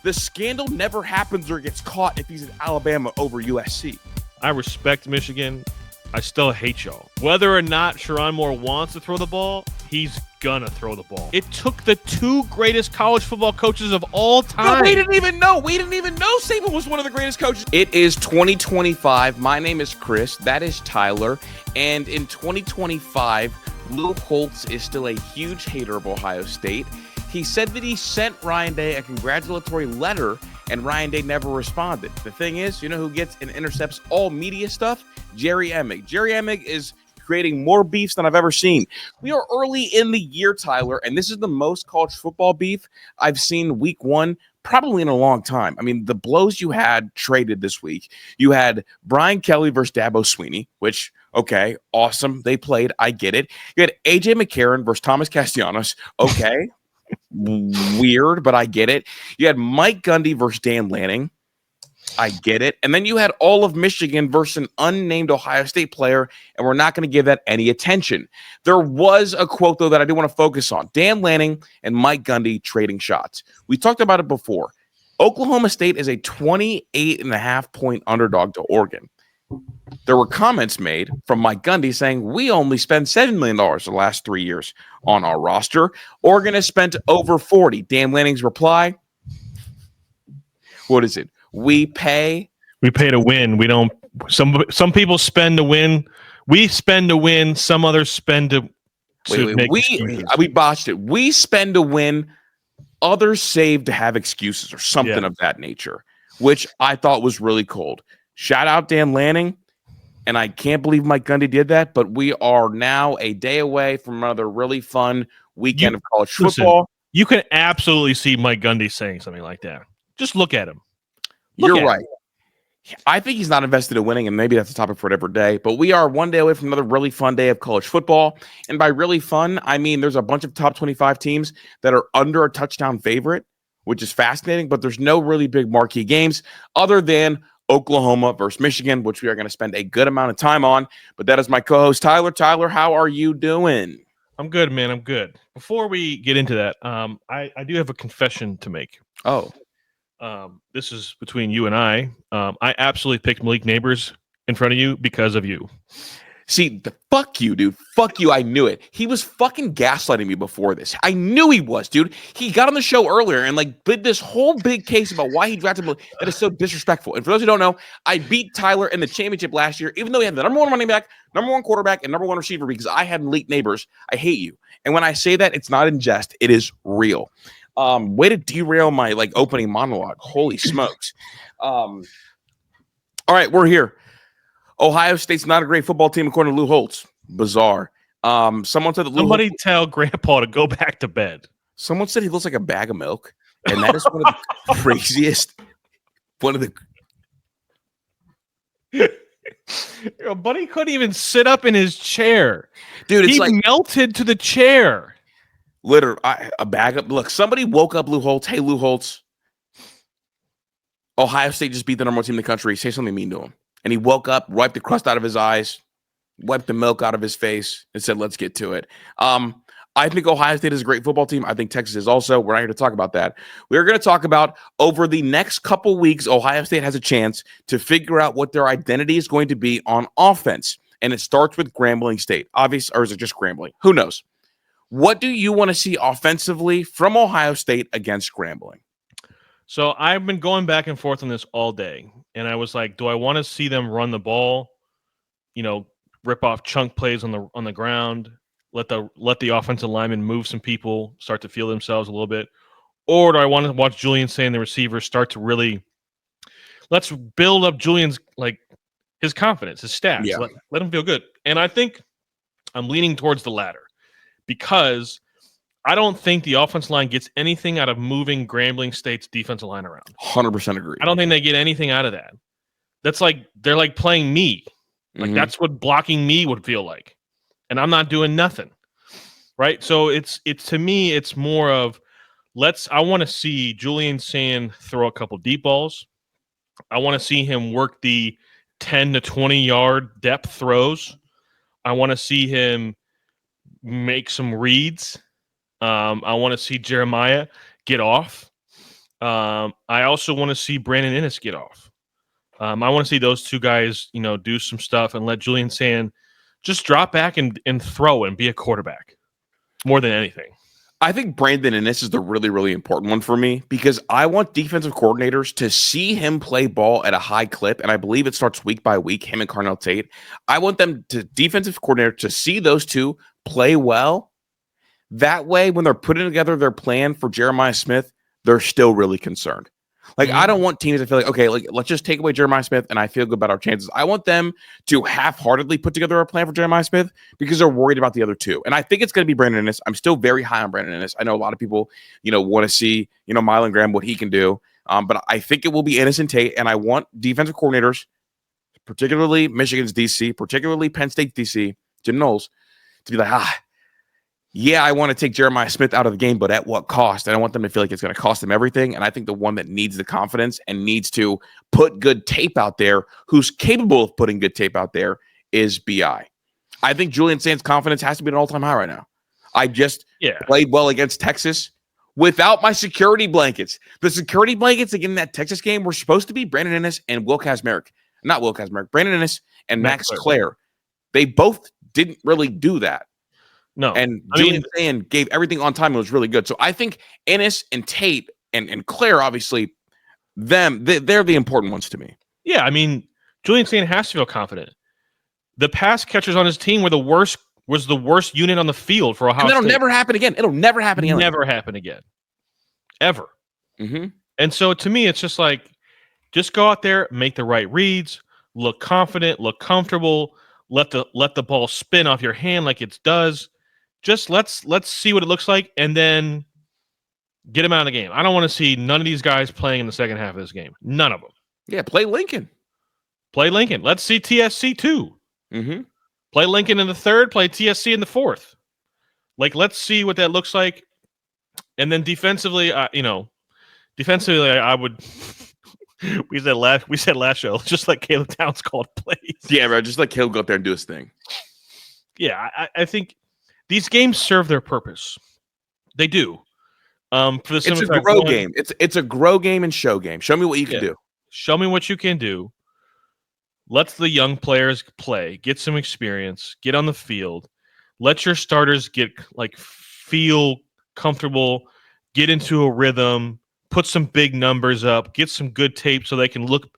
The scandal never happens or gets caught if he's in Alabama over USC. I respect Michigan. I still hate y'all. Whether or not Sherrone Moore wants to throw the ball, he's gonna throw the ball. It took the two greatest college football coaches of all time. No, we didn't even know Saban was one of the greatest coaches. It is 2025. My name is Chris. That is Tyler. And in 2025, Lou Holtz is still a huge hater of Ohio State. He said that he sent Ryan Day a congratulatory letter, and Ryan Day never responded. The thing is, you know who gets and intercepts all media stuff? Jerry Emig. Jerry Emig is creating more beefs than I've ever seen. We are early in the year, Tyler, and this is the most college football beef I've seen week one probably in a long time. I mean, the blows you had traded this week. You had Brian Kelly versus Dabo Swinney, which, okay, awesome. They played. I get it. You had A.J. McCarron versus Thomas Castellanos. Okay. Weird, but I get it. You had Mike Gundy versus Dan Lanning. I get it. And then you had all of Michigan versus an unnamed Ohio State player, and we're not going to give that any attention. There was a quote, though, that I do want to focus on. Dan Lanning and Mike Gundy trading shots. We talked about it before. Oklahoma State is a 28.5-point underdog to Oregon. There were comments made from Mike Gundy saying, we only spend $7 million the last 3 years on our roster. Oregon has spent over 40. Dan Lanning's reply, what is it? We pay to win. We don't. Some people spend to win. We spend to win. Some others spend to make excuses. We botched it. We spend to win. Others save to have excuses or something of that nature, which I thought was really cold. Shout out Dan Lanning, and I can't believe Mike Gundy did that, but we are now a day away from another really fun weekend of college football. You can absolutely see Mike Gundy saying something like that. Just look at him. You're right. I think he's not invested in winning, and maybe that's a topic for a different day, but we are one day away from another really fun day of college football. And by really fun, I mean there's a bunch of top 25 teams that are under a touchdown favorite, which is fascinating, but there's no really big marquee games other than Oklahoma versus Michigan, which we are going to spend a good amount of time on. But that is my co-host, Tyler. Tyler, how are you doing? I'm good, man. I'm good. Before we get into that, I do have a confession to make. Oh. This is between you and I. I absolutely picked Malik Neighbors in front of you because of you. See, fuck you, dude. Fuck you. I knew it. He was fucking gaslighting me before this. I knew he was, dude. He got on the show earlier and did this whole big case about why he drafted Malik. That is so disrespectful. And for those who don't know, I beat Tyler in the championship last year, even though he had the number one running back, number one quarterback, and number one receiver because I had Malik Neighbors. I hate you. And when I say that, it's not in jest. It is real. Way to derail my opening monologue. Holy smokes. All right, we're here. Ohio State's not a great football team according to Lou Holtz. Bizarre. Someone said that somebody tell Grandpa to go back to bed. Someone said he looks like a bag of milk, and that is one of the craziest. One of the. Your buddy couldn't even sit up in his chair, dude. It's he melted to the chair. Literally, a bag of look. Somebody woke up Lou Holtz. Hey, Lou Holtz. Ohio State just beat the number one team in the country. Say something mean to him. And he woke up, wiped the crust out of his eyes, wiped the milk out of his face, and said, let's get to it. I think Ohio State is a great football team. I think Texas is also. We're not here to talk about that. We're going to talk about over the next couple weeks, Ohio State has a chance to figure out what their identity is going to be on offense. And it starts with Grambling State. Obvious, or is it just Grambling? Who knows? What do you want to see offensively from Ohio State against Grambling? So I've been going back and forth on this all day. And I was like, do I want to see them run the ball, rip off chunk plays on the ground, let the offensive lineman move some people, start to feel themselves a little bit? Or do I want to watch Julian Say and the receivers start to really let's build up Julian's his confidence, his stats. Yeah. Let him feel good. And I think I'm leaning towards the latter because I don't think the offensive line gets anything out of moving Grambling State's defensive line around. 100% agree. I don't think they get anything out of that. That's they're playing me. That's what blocking me would feel like. And I'm not doing nothing. Right? So it's to me, it's more of I want to see Julian Sand throw a couple deep balls. I want to see him work the 10 to 20 yard depth throws. I want to see him make some reads. I want to see Jeremiah get off. I also want to see Brandon Inniss get off. I want to see those two guys, do some stuff and let Julian Sand just drop back and throw and be a quarterback more than anything. I think Brandon, and this is the really, really important one for me, because I want defensive coordinators to see him play ball at a high clip, and I believe it starts week by week, him and Carnell Tate. I want them to, defensive coordinator, to see those two play well. That way, when they're putting together their plan for Jeremiah Smith, they're still really concerned. Like, I don't want teams to feel like, okay, like, let's just take away Jeremiah Smith and I feel good about our chances. I want them to half-heartedly put together a plan for Jeremiah Smith because they're worried about the other two. And I think it's going to be Brandon Inniss. I'm still very high on Brandon Inniss. I know a lot of people, want to see, Mylan Graham, what he can do. But I think it will be Inniss and Tate. And I want defensive coordinators, particularly Michigan's DC, particularly Penn State's DC, Jim Knowles, to be like, yeah, I want to take Jeremiah Smith out of the game, but at what cost? And I want them to feel like it's going to cost them everything. And I think the one that needs the confidence and needs to put good tape out there, who's capable of putting good tape out there, is BI. I think Julian Sand's confidence has to be at an all-time high right now. I just played well against Texas without my security blankets. The security blankets again in that Texas game were supposed to be Brandon Inniss and Will Kazmarek. Not Will Kazmarek, Brandon Inniss and Max Clare. They both didn't really do that. No. And Julian Sand gave everything on time. It was really good. So I think Inniss and Tate and Claire, obviously, they're the important ones to me. Yeah, I mean, Julian Sand has to feel confident. The pass catchers on his team was the worst unit on the field for Ohio State. That'll never happen again. It'll never happen again. Never happen again. Ever. Mm-hmm. And so to me, it's just like, just go out there, make the right reads, look confident, look comfortable, let the ball spin off your hand like it does. Just let's see what it looks like, and then get him out of the game. I don't want to see none of these guys playing in the second half of this game. None of them. Yeah, play Lincoln. Play Lincoln. Let's see TSC too. Mm-hmm. Play Lincoln in the third. Play TSC in the fourth. Like, let's see what that looks like. And then defensively, I would. we said last show, just like Caleb Towns called plays. Yeah, bro. Just let Caleb go out there and do his thing. Yeah, I think these games serve their purpose. They do. It's a grow game. It's a grow game and show game. Show me what you can do. Show me what you can do. Let the young players play, get some experience, get on the field. Let your starters feel comfortable, get into a rhythm, put some big numbers up, get some good tape so they can look.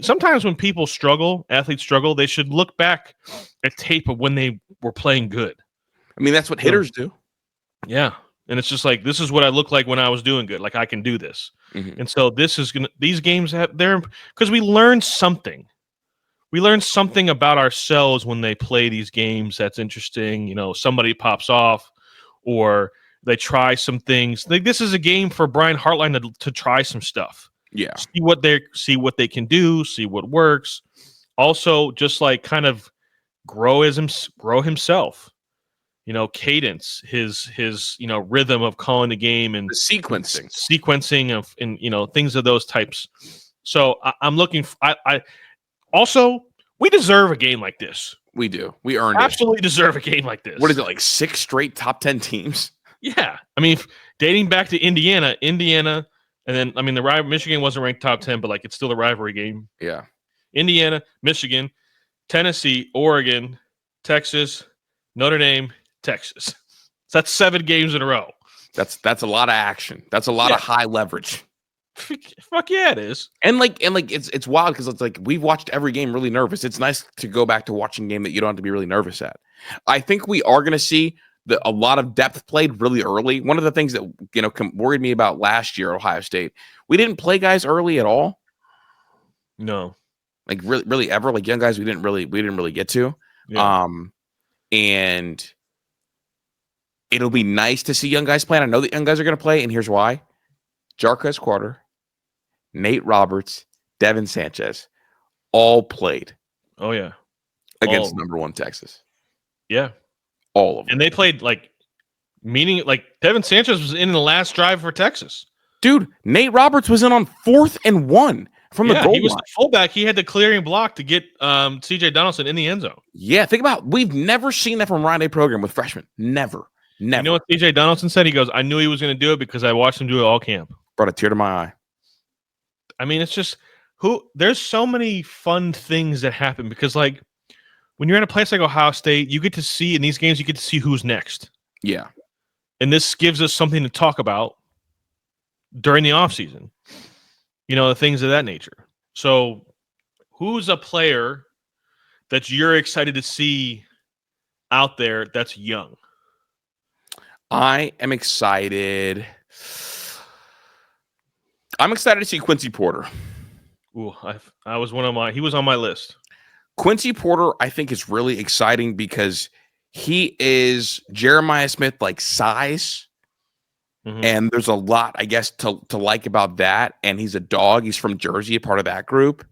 Sometimes when people struggle, athletes struggle, they should look back at tape of when they were playing good. I mean, that's what hitters do. Yeah. And it's just like, this is what I look like when I was doing good. Like, I can do this. Mm-hmm. And so these games because we learn something. We learn something about ourselves when they play these games that's interesting. Somebody pops off or they try some things. Like, this is a game for Brian Hartline to try some stuff. Yeah. See what they can do, see what works. Also, just like kind of grow himself. Cadence, his rhythm of calling the game and the sequencing of, and things of those types. So I'm looking. Also, we deserve a game like this. We do. We earned absolutely deserve a game like this. What is it, like 6 straight top 10 teams? Yeah, I mean, dating back to Indiana, and then the Michigan wasn't ranked top 10, but it's still a rivalry game. Yeah, Indiana, Michigan, Tennessee, Oregon, Texas, Notre Dame. Texas. So that's 7 games in a row. That's a lot of action. That's a lot of high leverage. Fuck yeah, it is. And it's wild because it's like we've watched every game really nervous. It's nice to go back to watching a game that you don't have to be really nervous at. I think we are going to see a lot of depth played really early. One of the things that worried me about last year at Ohio State, we didn't play guys early at all. No, really ever. Young guys we didn't really get to. Yeah. And it'll be nice to see young guys play. And I know that young guys are going to play, and here's why. Jarquez Quarter, Nate Roberts, Devin Sanchez, all played. Oh, yeah. Against number 1 Texas. Yeah. All of them. And they played, meaning, Devin Sanchez was in the last drive for Texas. Dude, Nate Roberts was in on 4th and 1 from the goal line. He was the fullback. He had the clearing block to get C.J. Donaldson in the end zone. Yeah, think about we've never seen that from Ryan Day program with freshmen. Never. You know what C.J. Donaldson said? He goes, I knew he was going to do it because I watched him do it all camp. Brought a tear to my eye. I mean, it's just there's so many fun things that happen because, like, when you're in a place like Ohio State, you get to see in these games, you get to see who's next. Yeah. And this gives us something to talk about during the offseason, the things of that nature. So who's a player that you're excited to see out there that's young? I am excited. I'm excited to see Quincy Porter. Ooh, he was on my list. Quincy Porter, I think, is really exciting because he is Jeremiah Smith like size. Mm-hmm. And there's a lot, I guess, to like about that. And he's a dog. He's from Jersey, a part of that group.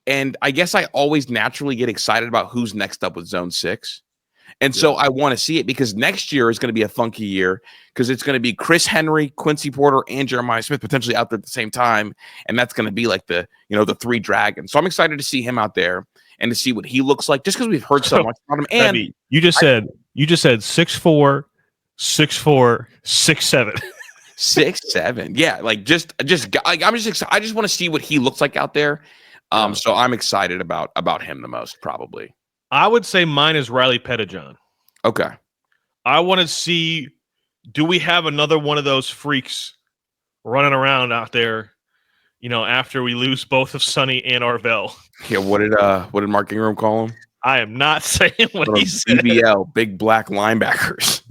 And I guess I always naturally get excited about who's next up with Zone 6. And so I want to see it because next year is going to be a funky year because it's going to be Chris Henry, Quincy Porter, and Jeremiah Smith potentially out there at the same time. And that's going to be like the 3 dragons. So I'm excited to see him out there and to see what he looks like just because we've heard so much about him. And you just said 6'4", 6'4", 6'7". 6'7". Yeah, like just I'm just excited. I just want to see what he looks like out there. So I'm excited about him the most, probably. I would say mine is Riley Pettijohn. Okay. I want to see, do we have another one of those freaks running around out there, after we lose both of Sonny and Arvell? Yeah, what did Mark Ingram call him? I am not saying what he said. BBL, big black linebackers.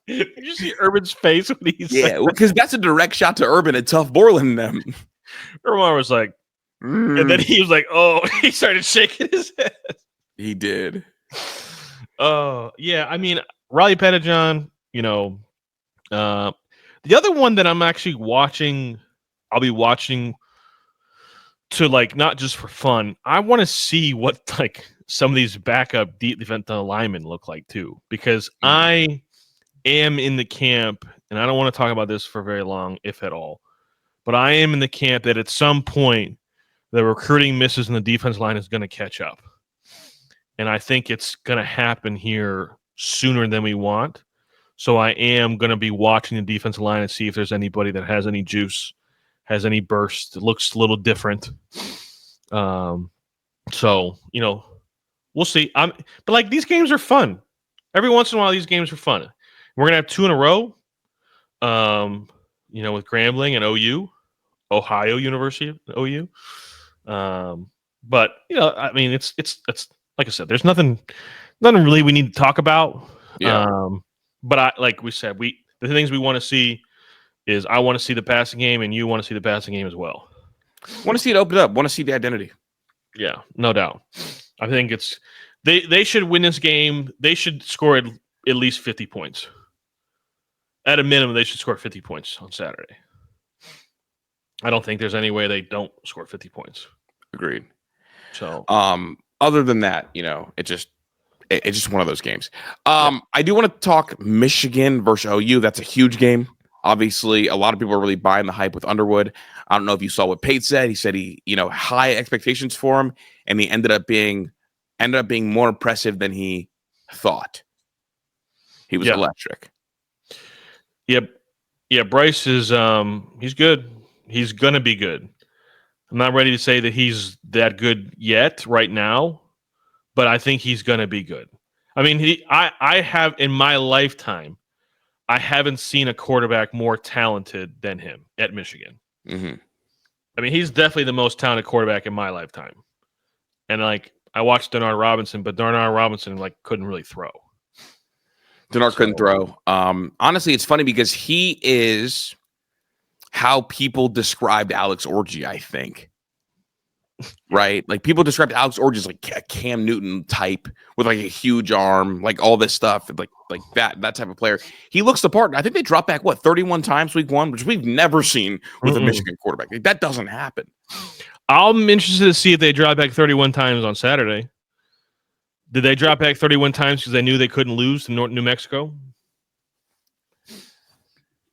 Did you see Urban's face when he said? Yeah, because that's a direct shot to Urban and Tough Borland them. Urban was like, and then he was like, oh, he started shaking his head. He did. Oh, yeah. I mean, Riley Pettijohn, the other one that I'm actually watching, I'll be watching to, like, not just for fun. I want to see what, like, some of these backup defensive linemen look like, too, because I am in the camp, and I don't want to talk about this for very long, if at all, but I am in the camp that at some point the recruiting misses in the defense line is going to catch up. And I think it's going to happen here sooner than we want. So I am going to be watching the defensive line and see if there's anybody that has any juice, has any burst. It looks a little different. So, we'll see. But, like, these games are fun. Every once in a while, these games are fun. We're going to have 2 in a row, with Grambling and OU, Ohio University, OU. But, I mean, it's like I said, there's nothing really we need to talk about. Yeah. But like we said, the things we want to see is I want to see the passing game, and you want to see the passing game as well. Want to see it open up. Want to see the identity. Yeah, no doubt. I think they should win this game. They should score at least 50 points. At a minimum, they should score 50 points on Saturday. I don't think there's any way they don't score 50 points. Agreed. So, other than that, it's just one of those games. I do want to talk Michigan versus OU. That's a huge game. Obviously, a lot of people are really buying the hype with Underwood. I don't know if you saw what Pate said. He said he high expectations for him, and he ended up being more impressive than he thought. He was electric. Yep. Yeah, Bryce is he's good. He's gonna be good. I'm not ready to say that he's that good yet right now, but I think he's going to be good. I mean, I have in my lifetime, I haven't seen a quarterback more talented than him at Michigan. Mm-hmm. I mean, he's definitely the most talented quarterback in my lifetime. And, like, I watched Denard Robinson, but Denard Robinson, like, couldn't really throw. Denard couldn't throw. Honestly, it's funny because he is how people described Alex Orji, I think. Right? Like, people described Alex Orji as like a Cam Newton type with like a huge arm, like all this stuff, like that type of player. He looks the part. I think they dropped back 31 times week 1, which we've never seen with a Michigan quarterback. Like, that doesn't happen. I'm interested to see if they drop back 31 times on Saturday. Did they drop back 31 times because they knew they couldn't lose to New Mexico?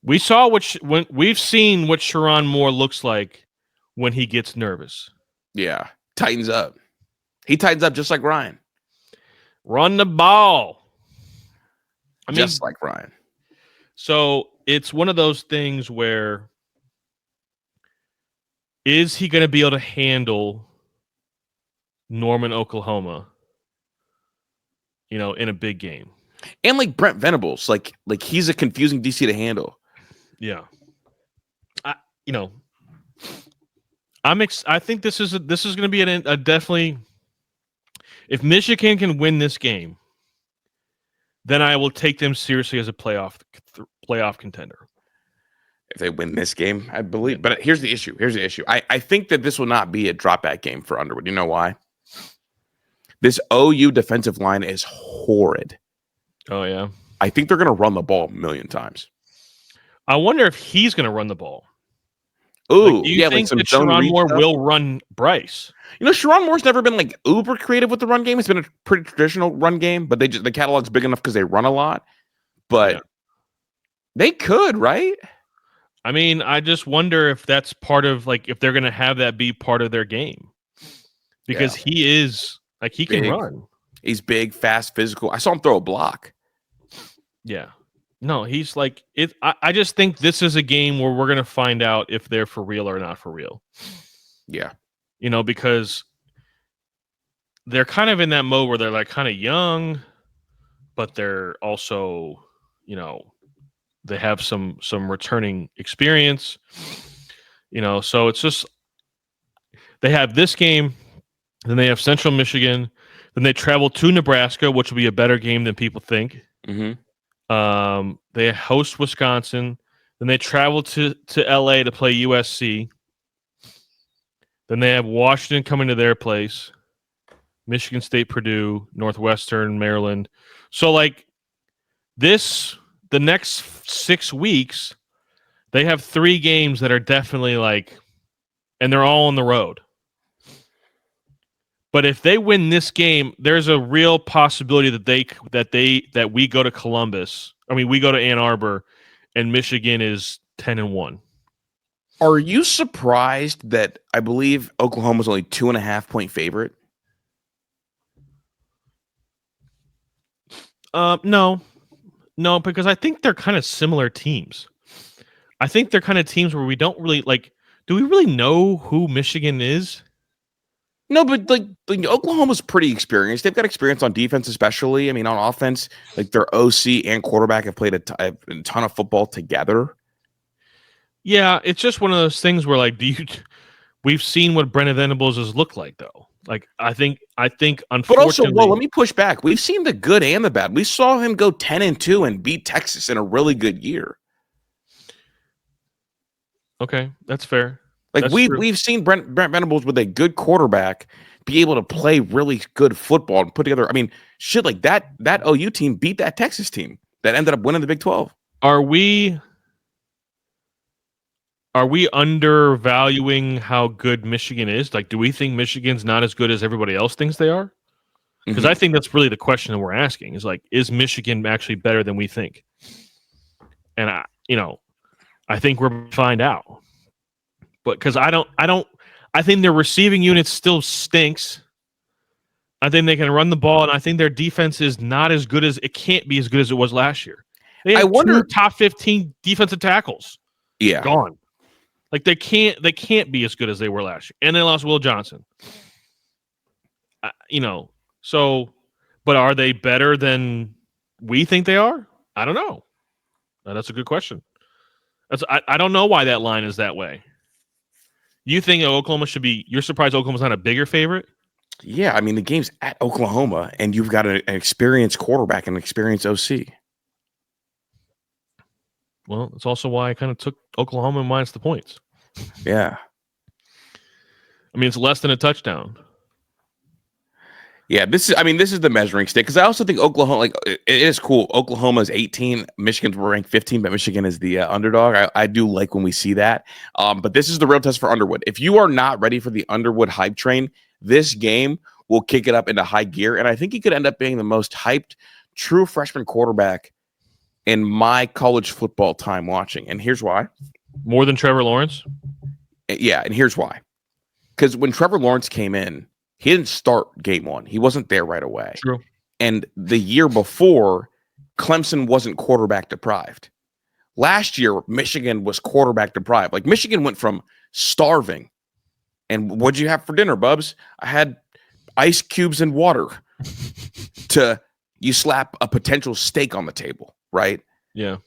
We saw we've seen what Sherrone Moore looks like when he gets nervous. Yeah, tightens up. He tightens up just like Ryan. Run the ball. Just like Ryan. So it's one of those things where Is he going to be able to handle Norman, Oklahoma? In a big game, and like Brent Venables, like he's a confusing DC to handle. Yeah, I think this is going to be a definitely. If Michigan can win this game, then I will take them seriously as a playoff contender. If they win this game, I believe. But here's the issue. I think that this will not be a drop back game for Underwood. You know why? This OU defensive line is horrid. Oh, yeah. I think they're going to run the ball a million times. I wonder if he's going to run the ball. Ooh, do you think that Sherrone Moore will run Bryce? Sherrone Moore's never been like uber creative with the run game. It's been a pretty traditional run game, but the catalog's big enough because they run a lot. But they could, right? I mean, I just wonder if that's part of if they're going to have that be part of their game, because he is he can run. He's big, fast, physical. I saw him throw a block. Yeah. No, he's it. I just think this is a game where we're going to find out if they're for real or not for real. Yeah. Because they're kind of in that mode where they're kind of young, but they're also, they have some returning experience, so it's just they have this game, then they have Central Michigan, then they travel to Nebraska, which will be a better game than people think. Mm-hmm. They host Wisconsin, then they travel to LA to play USC. Then they have Washington coming to their place, Michigan State, Purdue, Northwestern, Maryland. So the next 6 weeks, they have 3 games that are definitely and they're all on the road. But if they win this game, there's a real possibility that we go to Columbus. I mean, we go to Ann Arbor, and Michigan is 10-1. Are you surprised that I believe Oklahoma's only 2.5-point favorite? No, because I think they're kind of similar teams. I think they're kind of teams where we don't really do we really know who Michigan is? No, but Oklahoma's pretty experienced. They've got experience on defense, especially. I mean, on offense, their OC and quarterback have played a ton of football together. Yeah, it's just one of those things where we've seen what Brennan Venables has looked like, though. I think unfortunately. But also, let me push back. We've seen the good and the bad. We saw him go 10-2 and beat Texas in a really good year. Okay, that's fair. We've seen Brent Venables with a good quarterback be able to play really good football and put together. I mean, shit like that. That OU team beat that Texas team that ended up winning the Big 12. Are we undervaluing how good Michigan is? Do we think Michigan's not as good as everybody else thinks they are? Because I think that's really the question that we're asking is Michigan actually better than we think? And I think we're going to find out. But because I think their receiving unit still stinks. I think they can run the ball, and I think their defense is not as good as it can't be as good as it was last year. They have 2 top 15 defensive tackles. Yeah. Gone. They can't be as good as they were last year. And they lost Will Johnson. So, but are they better than we think they are? I don't know. That's a good question. I don't know why that line is that way. You think Oklahoma should be? You're surprised Oklahoma's not a bigger favorite? Yeah, I mean the game's at Oklahoma, and you've got an experienced quarterback and an experienced OC. Well, that's also why I kind of took Oklahoma minus the points. Yeah, I mean it's less than a touchdown. Yeah, this is the measuring stick, because I also think Oklahoma, it is cool. Oklahoma is 18, Michigan's ranked 15, but Michigan is the underdog. I do like when we see that. But this is the real test for Underwood. If you are not ready for the Underwood hype train, this game will kick it up into high gear, and I think he could end up being the most hyped true freshman quarterback in my college football time watching. And here's why. More than Trevor Lawrence? Yeah, and here's why. Because when Trevor Lawrence came in, he didn't start game one. He wasn't there right away. True. And the year before, Clemson wasn't quarterback deprived. Last year, Michigan was quarterback deprived. Michigan went from starving And what'd you have for dinner, Bubs? I had ice cubes and water. You slap a potential steak on the table, right? Yeah.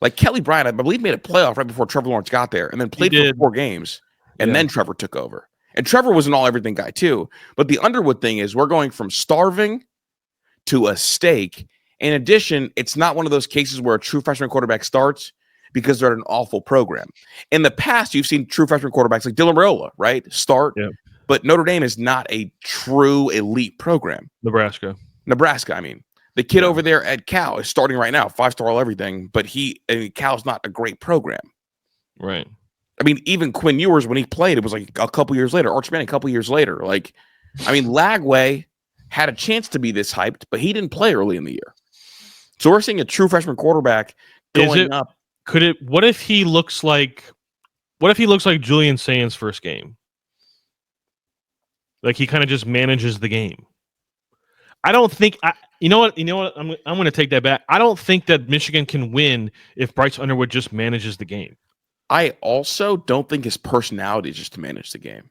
Like Kelly Bryant, I believe, made a playoff right before Trevor Lawrence got there, and then played for 4 games, and then Trevor took over. And Trevor was an all-everything guy too. But the Underwood thing is, we're going from starving to a steak. In addition, it's not one of those cases where a true freshman quarterback starts because they're an awful program. In the past, you've seen true freshman quarterbacks like Dylan Raiola, right? Start, but Notre Dame is not a true elite program. Nebraska, I mean. The kid over there at Cal is starting right now, 5-star all everything, but Cal's not a great program. Right. I mean, even Quinn Ewers, when he played, it was like a couple years later. Arch Manning, a couple years later. Like, I mean, Lagway had a chance to be this hyped, but he didn't play early in the year. So we're seeing a true freshman quarterback going up. What if he looks like Julian Sands' first game? Like he kind of just manages the game. I don't think you know what? I'm going to take that back. I don't think that Michigan can win if Bryce Underwood just manages the game. I also don't think his personality is just to manage the game.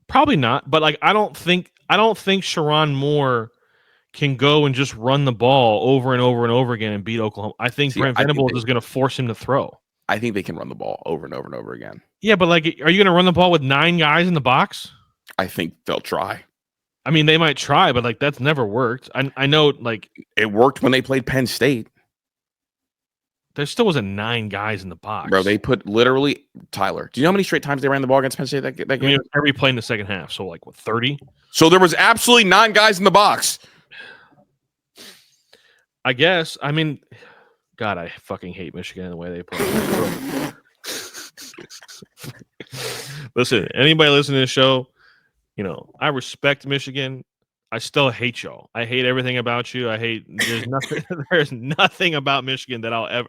Probably not, but like I don't think Sharon Moore can go and just run the ball over and over and over again and beat Oklahoma. I think Brent Venables is going to force him to throw. I think they can run the ball over and over and over again. Yeah, but like, are you going to run the ball with 9 guys in the box? I think they'll try. I mean, they might try, but like that's never worked. I know, like it worked when they played Penn State. There still wasn't 9 guys in the box, bro. They put literally Tyler. Do you know how many straight times they ran the ball against Penn State that game? I mean, every play in the second half, so like what 30? So there was absolutely 9 guys in the box. I guess. I mean, God, I fucking hate Michigan and the way they play. Listen, anybody listening to this show, you know, I respect Michigan. I still hate y'all. I hate everything about you. There's nothing about Michigan that I'll ever.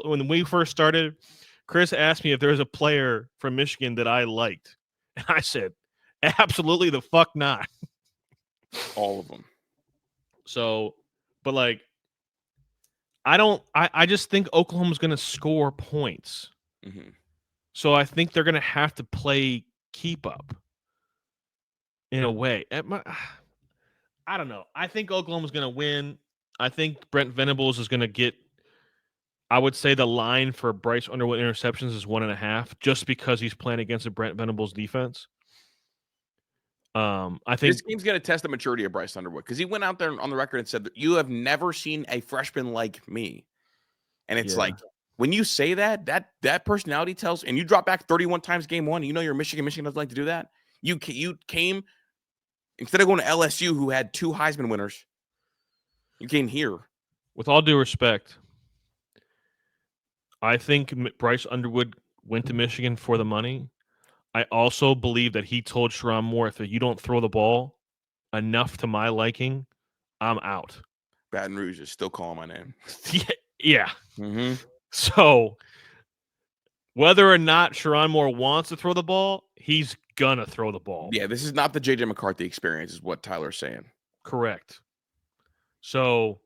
When we first started, Chris asked me if there was a player from Michigan that I liked, and I said, absolutely the fuck not. All of them. So, but like, I just think Oklahoma's going to score points. Mm-hmm. So I think they're going to have to play keep up in a way. I don't know. I think Oklahoma's going to win. I think Brent Venables is going to get, I would say the line for Bryce Underwood interceptions is 1.5, just because he's playing against a Brent Venables defense. I think this game's going to test the maturity of Bryce Underwood, because he went out there on the record and said that you have never seen a freshman like me. And it's like, when you say that personality tells, and you drop back 31 times game 1, you know you're Michigan. Michigan doesn't like to do that. You came, instead of going to LSU, who had 2 Heisman winners, you came here. With all due respect, I think Bryce Underwood went to Michigan for the money. I also believe that he told Sharon Moore, if you don't throw the ball enough to my liking, I'm out. Baton Rouge is still calling my name. Yeah. Mm-hmm. So whether or not Sharon Moore wants to throw the ball, he's gonna throw the ball. Yeah, this is not the J.J. McCarthy experience, is what Tyler's saying. Correct. So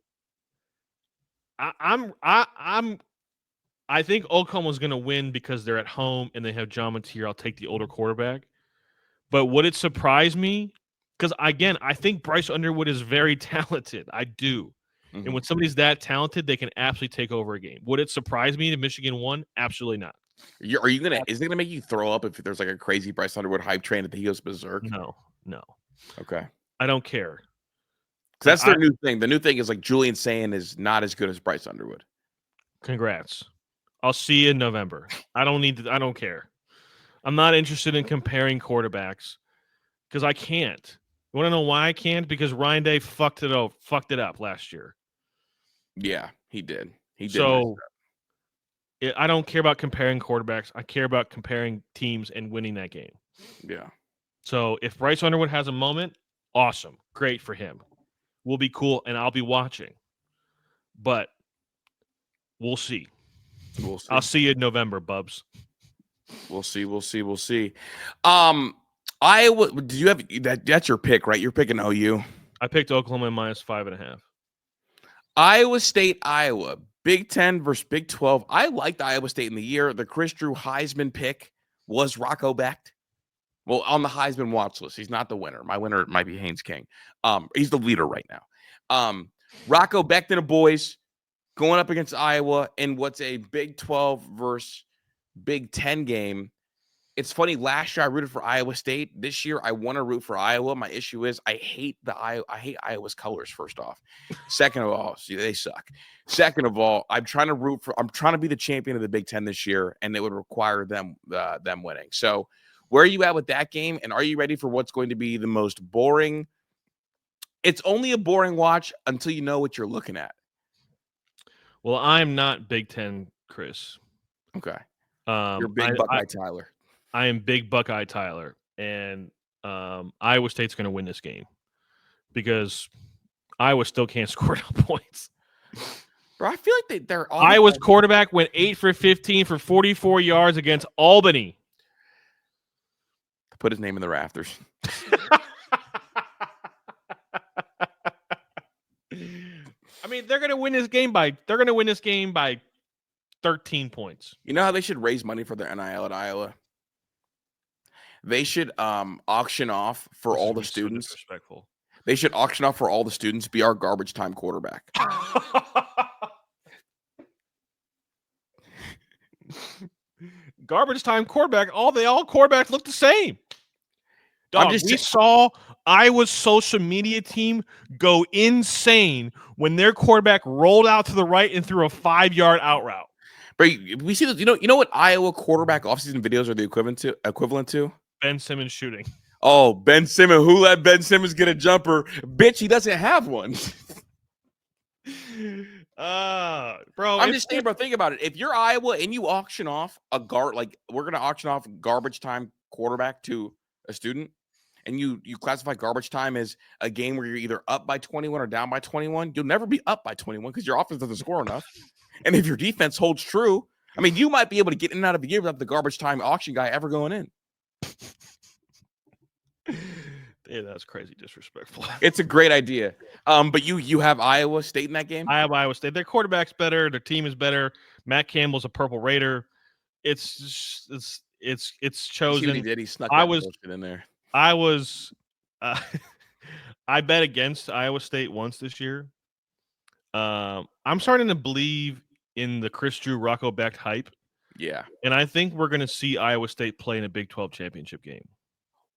I think Oklahoma's going to win because they're at home and they have John Mateer. I'll take the older quarterback. But would it surprise me? Because, again, I think Bryce Underwood is very talented. I do. Mm-hmm. And when somebody's that talented, they can absolutely take over a game. Would it surprise me if Michigan won? Absolutely not. Is it going to make you throw up if there's like a crazy Bryce Underwood hype train that he goes berserk? No. Okay. I don't care. Because that's their new thing. The new thing is like Julian saying is not as good as Bryce Underwood. Congrats. I'll see you in November. I don't care. I'm not interested in comparing quarterbacks because I can't. You want to know why I can't? Because Ryan Day fucked it up last year. Yeah, he did. So I don't care about comparing quarterbacks. I care about comparing teams and winning that game. Yeah. So if Bryce Underwood has a moment, awesome. Great for him. We'll be cool, and I'll be watching. But we'll see. I'll see you in November, Bubs. We'll see. Iowa, do you have that's your pick, right? You're picking OU. I picked Oklahoma -5.5. Iowa State, Iowa. Big 10 versus Big 12. I liked Iowa State in the year. The Chris Drew Heisman pick Was Rocco Becht? Well, on the Heisman watch list, he's not the winner. My winner might be Haynes King. He's the leader right now. Rocco Becht and the boys going up against Iowa in what's a Big 12 versus Big 10 game. It's funny. Last year I rooted for Iowa State. This year I want to root for Iowa. My issue is I hate Iowa's colors. First off, second of all, see, they suck. Second of all, I'm trying to be the champion of the Big 10 this year, and it would require them winning. So, where are you at with that game? And are you ready for what's going to be the most boring? It's only a boring watch until you know what you're looking at. Well, I'm not Big 10, Chris. Okay. You're big Buckeye Tyler. I am big Buckeye Tyler, and Iowa State's going to win this game because Iowa still can't score enough points. Bro, I feel like they're all Iowa's quarterback went 8 for 15 for 44 yards against Albany. Put his name in the rafters. I mean, they're going to win this game by 13 points. You know how they should raise money for their NIL at Iowa? They should auction off for all the students. So disrespectful. They should auction off for all the students, be our garbage time quarterback. Garbage time quarterback. All quarterbacks look the same. Dog, we saw Iowa's social media team go insane when their quarterback rolled out to the right and threw a 5-yard out route. But we see this. You know what Iowa quarterback offseason videos are the equivalent to? Ben Simmons shooting. Oh, Ben Simmons. Who let Ben Simmons get a jumper? Bitch, he doesn't have one. Bro. I'm just saying, bro, think about it. If you're Iowa and you auction off a we're going to auction off garbage time quarterback to a student, and you classify garbage time as a game where you're either up by 21 or down by 21, you'll never be up by 21 because your offense doesn't score enough. And if your defense holds true, I mean, you might be able to get in and out of the year without the garbage time auction guy ever going in. Yeah, that's crazy disrespectful. It's a great idea. But you have Iowa State in that game? I have Iowa State. Their quarterback's better. Their team is better. Matt Campbell's a Purple Raider. It's chosen. He did. He snuck that bullshit in there. I bet against Iowa State once this year. I'm starting to believe in the Chris Drew Rocco Becht hype. Yeah. And I think we're going to see Iowa State play in a Big 12 championship game.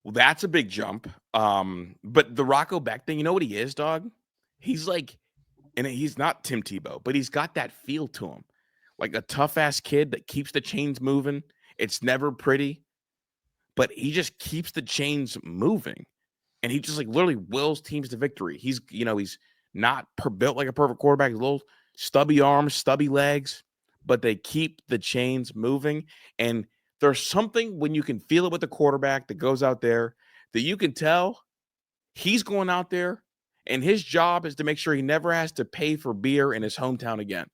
Well, that's a big jump. But the Rocco Becht thing, you know what he is, dog? He's like, and he's not Tim Tebow, but he's got that feel to him. Like a tough-ass kid that keeps the chains moving. It's never pretty, but he just keeps the chains moving. And he just like literally wills teams to victory. He's not built like a perfect quarterback. Little stubby arms, stubby legs, but they keep the chains moving. And there's something when you can feel it with the quarterback that goes out there that you can tell he's going out there and his job is to make sure he never has to pay for beer in his hometown again.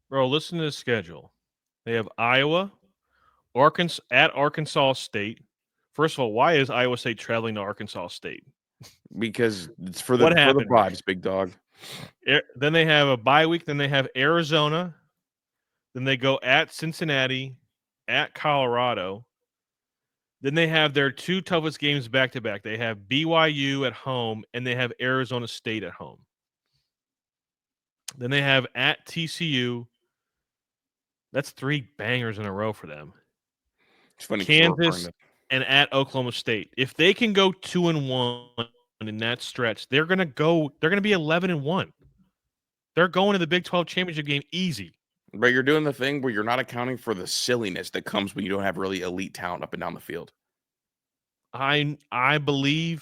Bro, listen to the schedule. They have Iowa, Arkansas State. First of all, why is Iowa State traveling to Arkansas State? Because it's for the vibes, big dog. Then they have a bye week. Then they have Arizona. Then they go at Cincinnati, at Colorado. Then they have their two toughest games back-to-back. They have BYU at home, and they have Arizona State at home. Then they have at TCU. That's 3 bangers in a row for them. It's funny. Kansas and at Oklahoma State. If they can go 2-1 in that stretch, they're going to be 11-1. They're going to the Big 12 championship game easy. But you're doing the thing where you're not accounting for the silliness that comes when you don't have really elite talent up and down the field. I'm believing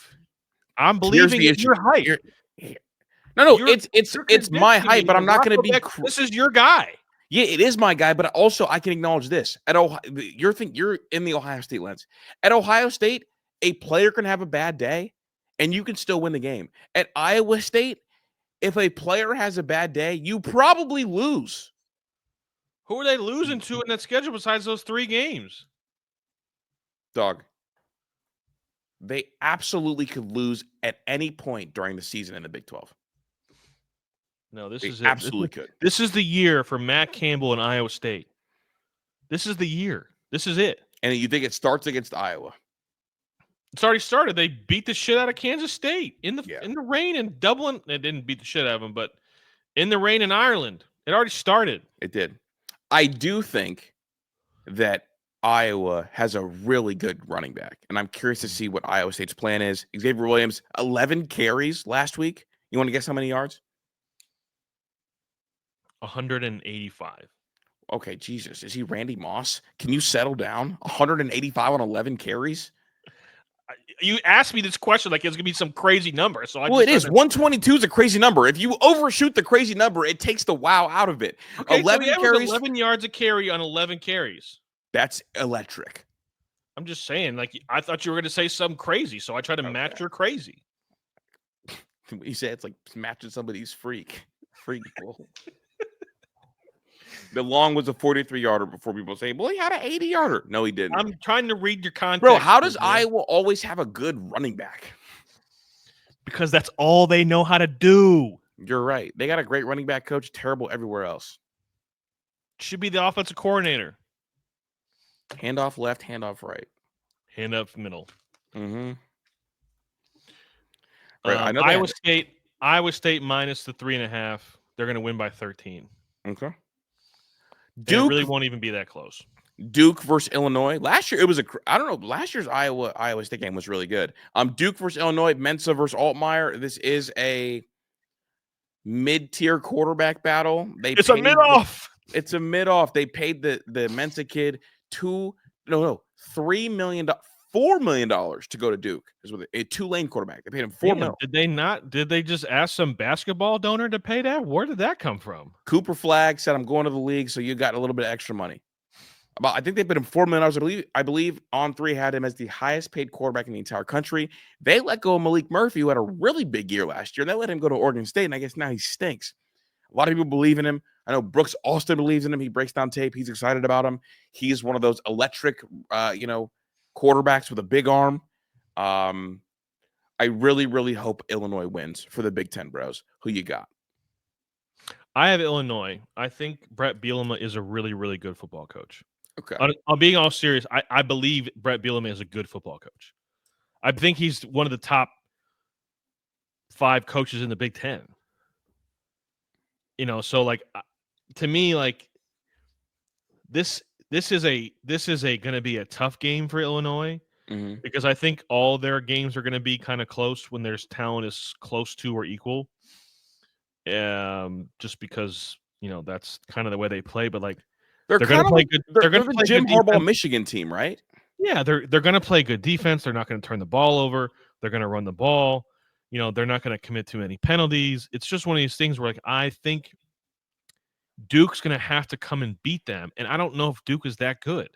in your hype. It's my hype, but I'm not going to be. This is your guy. Yeah, it is my guy, but also I can acknowledge this. At Ohio, you're in the Ohio State lens. At Ohio State, a player can have a bad day, and you can still win the game. At Iowa State, if a player has a bad day, you probably lose. Who are they losing to in that schedule besides those 3 games? Dog. They absolutely could lose at any point during the season in the Big 12. No, this is absolutely could. This is the year for Matt Campbell and Iowa State. This is the year. This is it. And you think it starts against Iowa? It's already started. They beat the shit out of Kansas State in the Yeah. in the rain in Dublin. They didn't beat the shit out of them, but in the rain in Ireland, it already started. It did. I do think that Iowa has a really good running back, and I'm curious to see what Iowa State's plan is. Xavier Williams, 11 carries last week. You want to guess how many yards? 185. Okay, Jesus. Is he Randy Moss? Can you settle down? 185 on 11 carries? You asked me this question like it's gonna be some crazy number, so Well, it is. 122 is a crazy number. If you overshoot the crazy number, it takes the wow out of it. Okay, 11 so yeah, carries. it was 11 yards a carry on 11 carries. That's electric. I'm just saying, like I thought you were gonna say something crazy, so I tried to match your crazy. You say it's like matching somebody's freak. The long was a 43-yarder before people say, well, he had an 80-yarder. No, he didn't. I'm trying to read your context. Bro, how does Iowa always have a good running back? Because that's all they know how to do. You're right. They got a great running back coach, terrible everywhere else. Should be the offensive coordinator. Handoff left, handoff right. Hand up middle. Mm-hmm. Right, I know Iowa State minus the 3.5. They're going to win by 13. Okay. Duke, it really won't even be that close. Duke versus Illinois. Last year, it was I don't know. Last year's Iowa State game was really good. Duke versus Illinois, Mensa versus Altmaier. This is a mid-tier quarterback battle. It's a mid-off. It's a mid-off. They paid the Mensa kid $3 million, $4 million to go to Duke. Is with a Tulane quarterback. They paid him $4 million. Did they not? Did they just ask some basketball donor to pay that? Where did that come from? Cooper Flagg said, "I'm going to the league, so you got a little bit of extra money." I think they paid him $4 million. I believe On3 had him as the highest paid quarterback in the entire country. They let go of Malik Murphy, who had a really big year last year. They let him go to Oregon State, and I guess now he stinks. A lot of people believe in him. I know Brooks Austin believes in him. He breaks down tape. He's excited about him. He's one of those electric, quarterbacks with a big arm. I really, really hope Illinois wins for the Big Ten bros. Who you got? I have Illinois. I think Brett Bielema is a really, really good football coach. Okay. I'm being all serious. I believe Brett Bielema is a good football coach. I think he's one of the top 5 coaches in the Big Ten. So like to me, like this is going to be a tough game for Illinois because I think all their games are going to be kind of close when there's talent is close to or equal. Just because that's kind of the way they play, but like. They're going to play good. They're going to play Jim good Harbaugh defense. Michigan team, right? Yeah, they're going to play good defense. They're not going to turn the ball over. They're going to run the ball. They're not going to commit too many penalties. It's just one of these things where, like, I think Duke's going to have to come and beat them, and I don't know if Duke is that good.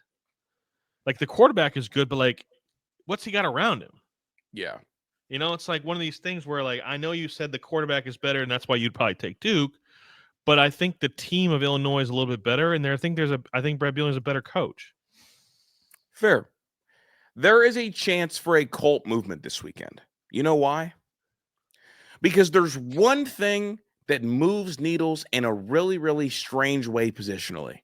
Like the quarterback is good, but like, what's he got around him? Yeah, it's like one of these things where, like, I know you said the quarterback is better, and that's why you'd probably take Duke. But I think the team of Illinois is a little bit better, and I think Brett Bielema is a better coach. Fair. There is a chance for a cult movement this weekend. You know why? Because there's one thing that moves needles in a really, really strange way positionally.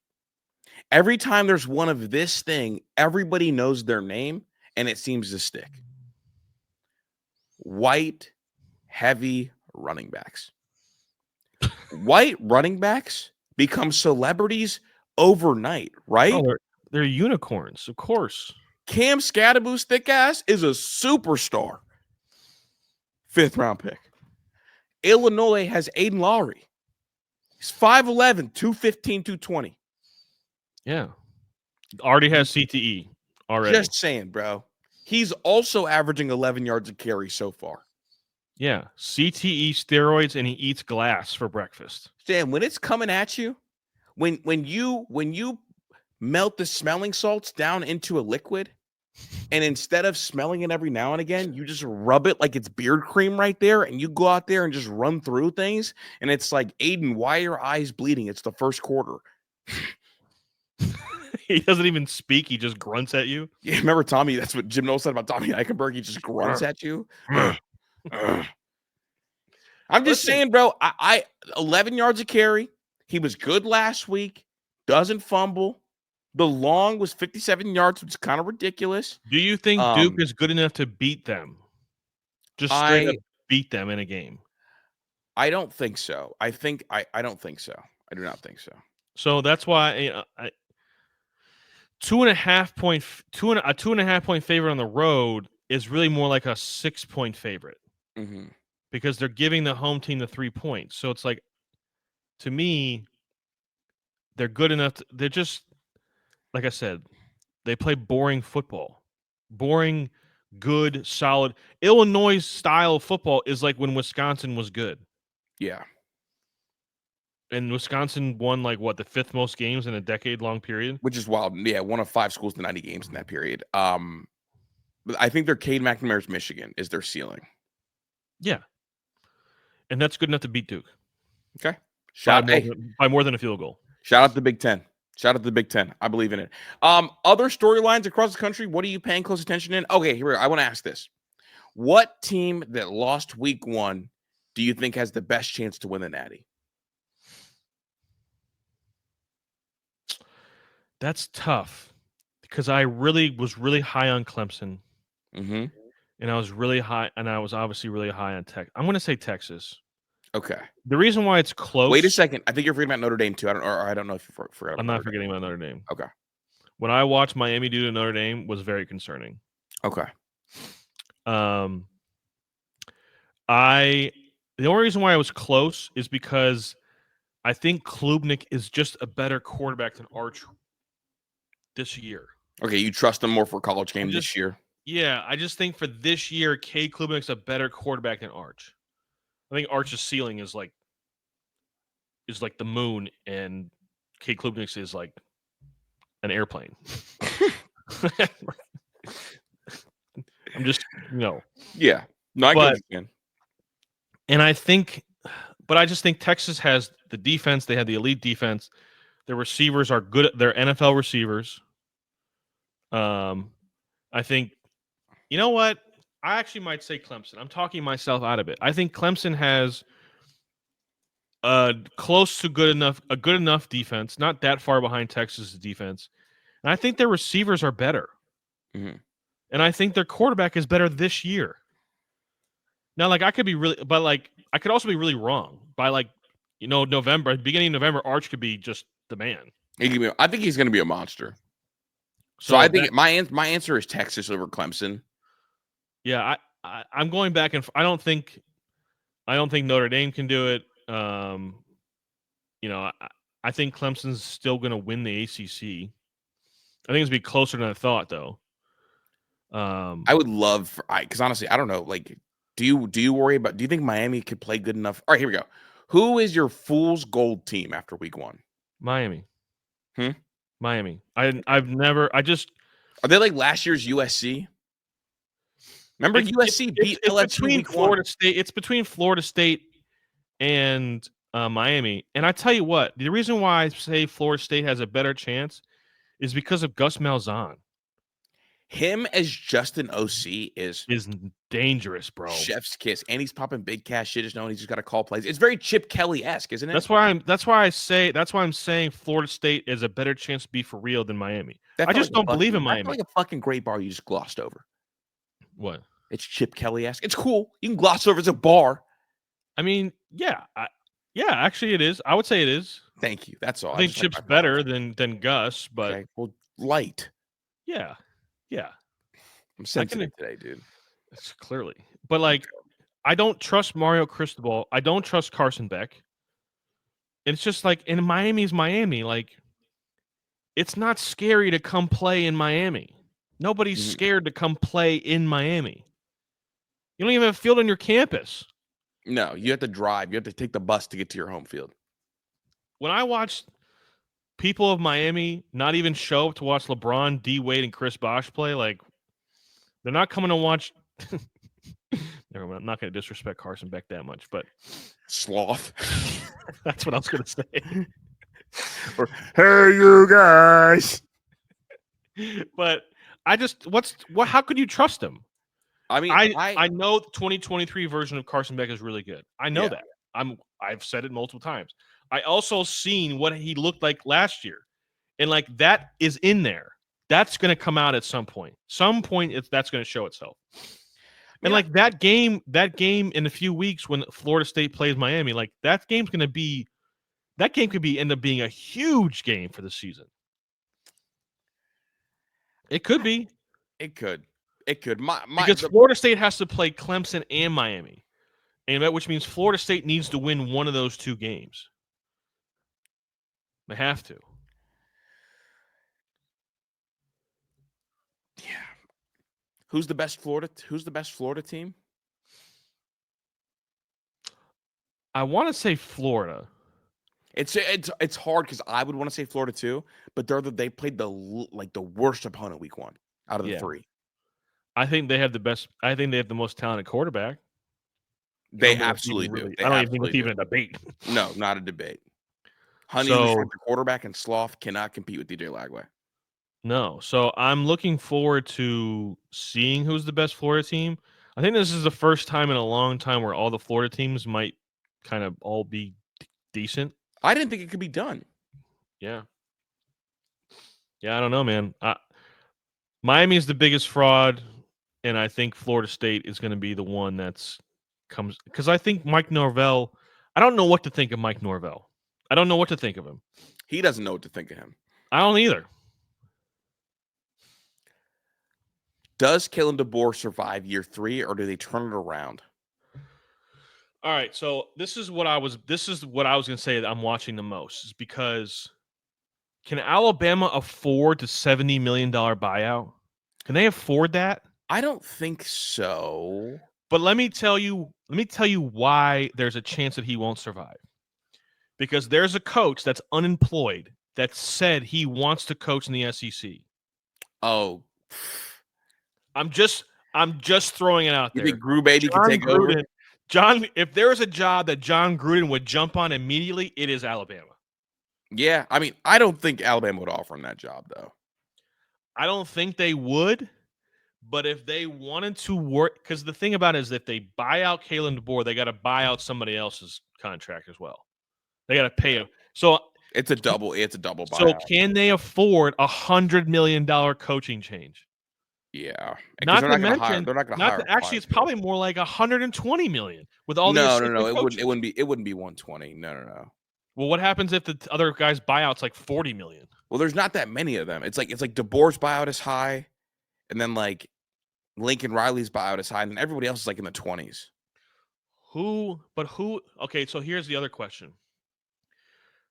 Every time there's one of this thing, everybody knows their name, and it seems to stick. White, heavy running backs. White running backs become celebrities overnight, right? Oh, they're unicorns, of course. Cam Scadaboo's thick ass is a superstar. 5th round pick. Illinois has Aiden Lowry. He's 5'11", 215, 220. Yeah. Already has CTE already. Just saying, bro. He's also averaging 11 yards a carry so far. Yeah, CTE, steroids, and he eats glass for breakfast. Sam, when it's coming at you, when you melt the smelling salts down into a liquid, and instead of smelling it every now and again, you just rub it like it's beard cream right there, and you go out there and just run through things, and it's like, Aiden, why are your eyes bleeding? It's the first quarter. He doesn't even speak. He just grunts at you. Yeah, remember Tommy? That's what Jim Knowles said about Tommy Eichenberg. He just grunts at you. I'm just saying, bro, I 11 yards a carry. He was good last week. Doesn't fumble. The long was 57 yards, which is kind of ridiculous. Do you think Duke is good enough to beat them? Just straight up beat them in a game? I don't think so. I don't think so. I do not think so. So that's why 2.5 point, a 2.5 point favorite on the road is really more like a 6 point favorite because they're giving the home team the 3 points. So it's like, to me, they're good enough. They're just, like I said, they play boring football. Boring, good, solid. Illinois style football is like when Wisconsin was good. Yeah. And Wisconsin won the 5th most games in a decade-long period, which is wild. Yeah, one of 5 schools to 90 games in that period. But I think their Cade McNamara's Michigan is their ceiling. Yeah, and that's good enough to beat Duke. Okay, by more than a field goal. Shout out to the Big Ten. Shout out to the Big Ten. I believe in it. Other storylines across the country. What are you paying close attention in? Okay, here we go. I want to ask this: what team that lost week 1 do you think has the best chance to win the Natty? That's tough because I was really high on Clemson, and I was really high, and I was obviously really high on Tech. I'm going to say Texas. Okay. The reason why it's close. Wait a second. I think you're forgetting about Notre Dame too. I don't know if you forgot. I'm not forgetting about Notre Dame. Okay. When I watched Miami do to Notre Dame was very concerning. Okay. The only reason why I was close is because I think Klubnik is just a better quarterback than Arch this year. Okay, you trust him more for college games this year? Yeah, I just think for this year, Cade Klubnik's a better quarterback than Arch. I think Arch's ceiling is like the moon, and Cade Klubnik's is like an airplane. I'm just Yeah. No, I get. And I just think Texas has the defense. They have the elite defense. Their receivers are good. They're NFL receivers. I think, you know what? I actually might say Clemson. I'm talking myself out of it. I think Clemson has close to a good enough defense, not that far behind Texas' defense. And I think their receivers are better. And I think their quarterback is better this year. Now, I could be really, but I could also be really wrong. By November, beginning of November, Arch could be just the man. I think he's going to be a monster. So I think my answer is Texas over Clemson. Yeah, I'm going back, and I don't think Notre Dame can do it. I think Clemson's still going to win the ACC. I think it's be closer than I thought, though. I would love because honestly, I don't know. Do you worry about? Do you think Miami could play good enough? All right, here we go. Who is your fool's gold team after week 1? Miami. Miami. Are they like last year's USC? Remember USC beat LSU between Florida State. It's between Florida State and Miami. And I tell you what, the reason why I say Florida State has a better chance is because of Gus Malzahn. Him as Justin OC is dangerous, bro. Chef's kiss, and he's popping big cash shit. Just knowing he's just got to call plays. It's very Chip Kelly-esque, isn't it? That's why I'm saying Florida State is a better chance to be for real than Miami. I just don't believe in Miami. That's like a fucking great bar you just glossed over. What? It's Chip Kelly-esque. It's cool. You can gloss over as a bar. I mean, yeah, actually, it is. I would say it is. Thank you. That's all. I think Chip's better than Gus, but okay. Well, light. Yeah. I'm sensitive today, dude. That's clearly. But I don't trust Mario Cristobal. I don't trust Carson Beck. And it's just in Miami's Miami. It's not scary to come play in Miami. Nobody's scared to come play in Miami. You don't even have a field on your campus. No, you have to drive. You have to take the bus to get to your home field. When I watched people of Miami not even show up to watch LeBron, D. Wade, and Chris Bosh play, they're not coming to watch. Never mind, I'm not going to disrespect Carson Beck that much, but sloth. That's what I was going to say. Or, hey, you guys. But how could you trust him? I mean, I know the 2023 version of Carson Beck is really good. I know that. I've said it multiple times. I also seen what he looked like last year, And like that is in there. That's going to come out at some point. That's going to show itself. And like that game in a few weeks when Florida State plays Miami, like that game could end up being a huge game for the season. It could be. It could. Because Florida State has to play Clemson and Miami, and which means Florida State needs to win one of those two games. They have to. Yeah. Who's the best Florida team? I want to say Florida. It's hard because I would want to say Florida too, but they played the worst opponent week 1 out of the 3. I think they have the best. I think they have the most talented quarterback. They absolutely do. I don't even think it's even a debate. No, not a debate. Honey, the quarterback, and Sloth cannot compete with DJ Lagway. No, so I'm looking forward to seeing who's the best Florida team. I think this is the first time in a long time where all the Florida teams might kind of all be decent. I didn't think it could be done. Yeah. Yeah, I don't know, man. Miami is the biggest fraud, and I think Florida State is going to be the one comes because I think Mike Norvell. I don't know what to think of Mike Norvell. I don't know what to think of him. He doesn't know what to think of him. I don't either. Does Kalen DeBoer survive year 3, or do they turn it around? All right, so this is what I was going to say that I'm watching the most is because can Alabama afford the $70 million buyout? Can they afford that? I don't think so. But let me tell you why there's a chance that he won't survive. Because there's a coach that's unemployed that said he wants to coach in the SEC. Oh. I'm just throwing it out there. You think Grambling can take over? If there's a job that John Gruden would jump on immediately, it is Alabama. Yeah, I mean, I don't think Alabama would offer him that job, though. I don't think they would, but if they wanted to work, because the thing about it is if they buy out Kalen DeBoer, they got to buy out somebody else's contract as well. They got to pay him. So it's a double buyout. So can they afford $100 million coaching change? Yeah. Not to mention, they're not going to hire. Actually, it's probably more like $120 million with all the No. It wouldn't be 120. No. Well, what happens if the other guy's buyout's like $40 million? Well, there's not that many of them. It's like DeBoer's buyout is high, and then like Lincoln Riley's buyout is high, and everybody else is like in the 20s. Who? Okay, so here's the other question.